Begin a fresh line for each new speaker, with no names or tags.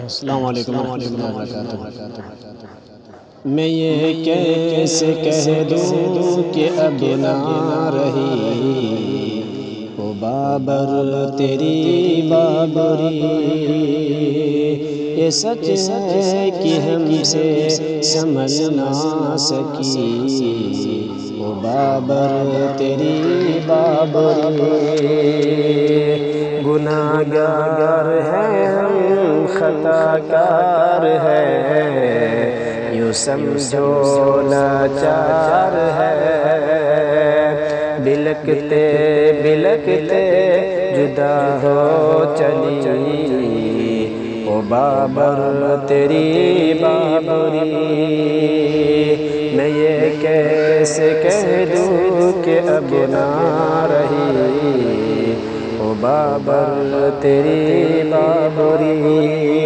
السلام علیکم ورحمۃ اللہ وبرکاتہ۔ میں یہ کیسے کہہ دوں کہ اب نہ رہی وہ بابر تیری بابری، یہ سچ ہے کہ ہم سے سمجھ نہ سکی وہ بابر تیری بابری۔ گناہگار ہے ہم، خطا کار ہے، یوں سمجھو لاچار ہے، بلکتے بلکتے جدا ہو چلی وہ بابر تیری بابری۔ میں یہ کیسے کہہ دوں کہ اب نہ رہی وہ بابر تیری بابری۔